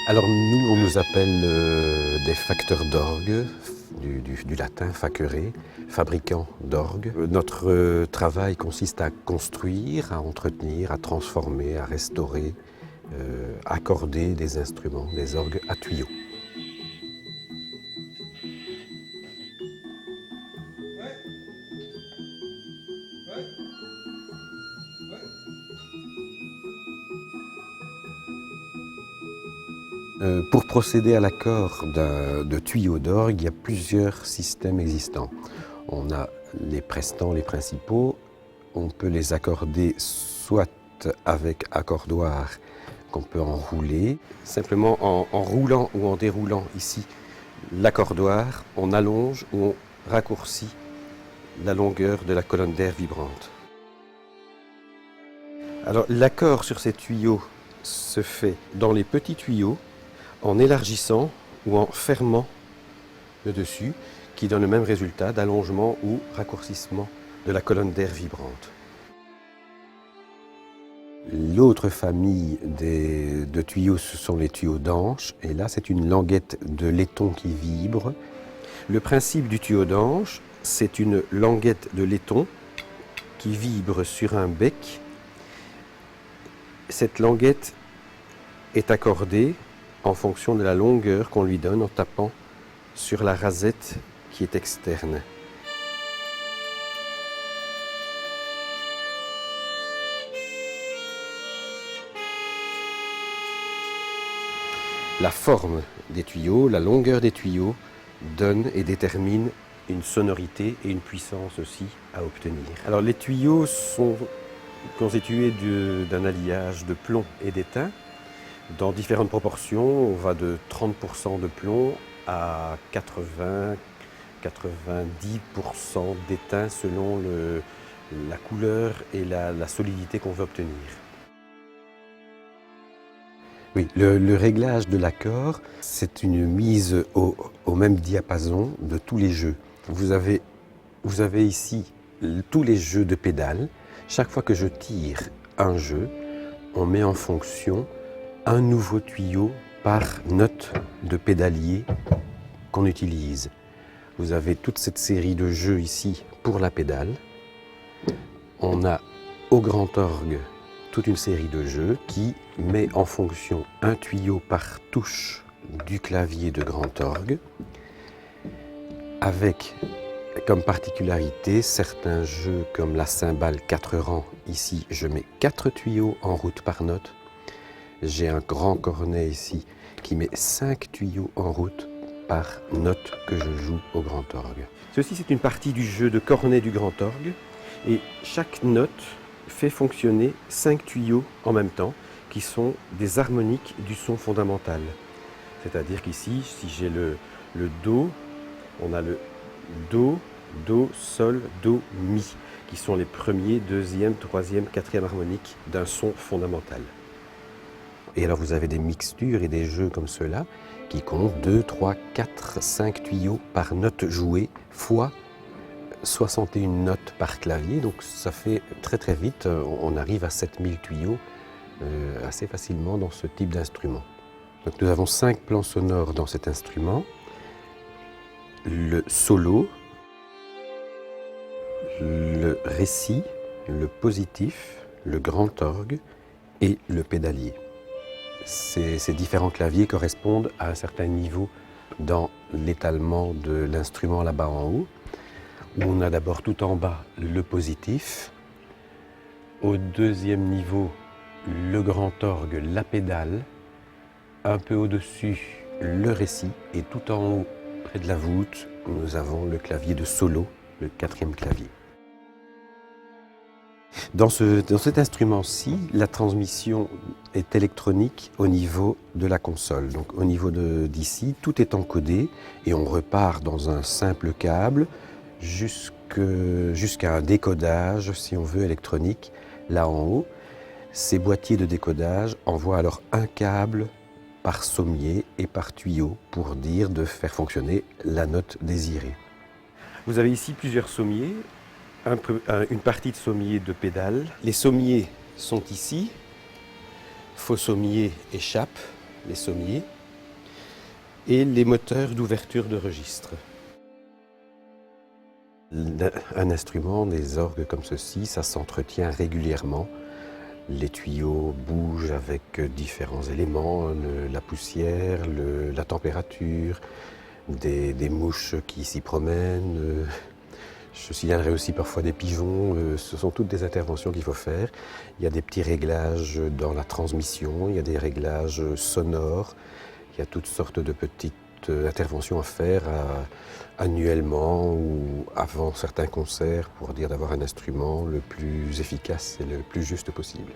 Alors nous, on nous appelle des facteurs d'orgue, du latin facere, fabricants d'orgue. Notre travail consiste à construire, à entretenir, à transformer, à restaurer, accorder des instruments, des orgues à tuyaux. Pour procéder à l'accord de tuyaux d'orgue, il y a plusieurs systèmes existants. On a les prestants, les principaux. On peut les accorder soit avec accordoir qu'on peut enrouler. Simplement en roulant ou en déroulant ici l'accordoir, on allonge ou on raccourcit la longueur de la colonne d'air vibrante. Alors l'accord sur ces tuyaux se fait dans les petits tuyaux en élargissant ou en fermant le dessus, qui donne le même résultat d'allongement ou raccourcissement de la colonne d'air vibrante. L'autre famille de tuyaux, ce sont les tuyaux d'anche, et là c'est une languette de laiton qui vibre. Le principe du tuyau d'anche, c'est une languette de laiton qui vibre sur un bec. Cette languette est accordée en fonction de la longueur qu'on lui donne en tapant sur la rasette qui est externe. La forme des tuyaux, la longueur des tuyaux donne et détermine une sonorité et une puissance aussi à obtenir. Alors les tuyaux sont constitués d'un alliage de plomb et d'étain. Dans différentes proportions, on va de 30% de plomb à 80-90% d'étain selon la couleur et la solidité qu'on veut obtenir. Oui, le réglage de l'accord, c'est une mise au même diapason de tous les jeux. Vous avez ici tous les jeux de pédales. Chaque fois que je tire un jeu, on met en fonction un nouveau tuyau par note de pédalier qu'on utilise. Vous avez toute cette série de jeux ici pour la pédale. On a au grand orgue toute une série de jeux qui met en fonction un tuyau par touche du clavier de grand orgue, avec comme particularité certains jeux comme la cymbale 4 rangs. Ici, je mets 4 tuyaux en route par note. J'ai un grand cornet ici qui met 5 tuyaux en route par note que je joue au grand orgue. Ceci, c'est une partie du jeu de cornet du grand orgue, et chaque note fait fonctionner 5 tuyaux en même temps qui sont des harmoniques du son fondamental. C'est-à-dire qu'ici, si j'ai le Do, on a le Do, Do, Sol, Do, Mi, qui sont les premiers, deuxième, troisième, quatrième harmoniques d'un son fondamental. Et alors vous avez des mixtures et des jeux comme ceux-là qui comptent 2, 3, 4, 5 tuyaux par note jouée fois 61 notes par clavier. Donc ça fait très très vite, on arrive à 7000 tuyaux assez facilement dans ce type d'instrument. Donc nous avons 5 plans sonores dans cet instrument. Le solo, le récit, le positif, le grand orgue et le pédalier. Ces différents claviers correspondent à un certain niveau dans l'étalement de l'instrument là-bas en haut, où on a d'abord tout en bas le positif, au deuxième niveau le grand orgue, la pédale, un peu au-dessus le récit, et tout en haut, près de la voûte, nous avons le clavier de solo, le 4e clavier. Dans cet instrument-ci, la transmission est électronique au niveau de la console. Donc au niveau d'ici, tout est encodé et on repart dans un simple câble jusqu'à un décodage, si on veut, électronique, là en haut. Ces boîtiers de décodage envoient alors un câble par sommier et par tuyau pour dire de faire fonctionner la note désirée. Vous avez ici plusieurs sommiers. Une partie de sommier de pédale. Les sommiers sont ici. Faux sommier échappe les sommiers. et les moteurs d'ouverture de registre. Un instrument, des orgues comme ceci, ça s'entretient régulièrement. Les tuyaux bougent avec différents éléments, la poussière, la température, des mouches qui s'y promènent. Je signalerai aussi parfois des pigeons. Ce sont toutes des interventions qu'il faut faire. Il y a des petits réglages dans la transmission, il y a des réglages sonores, il y a toutes sortes de petites interventions à faire annuellement ou avant certains concerts pour dire d'avoir un instrument le plus efficace et le plus juste possible.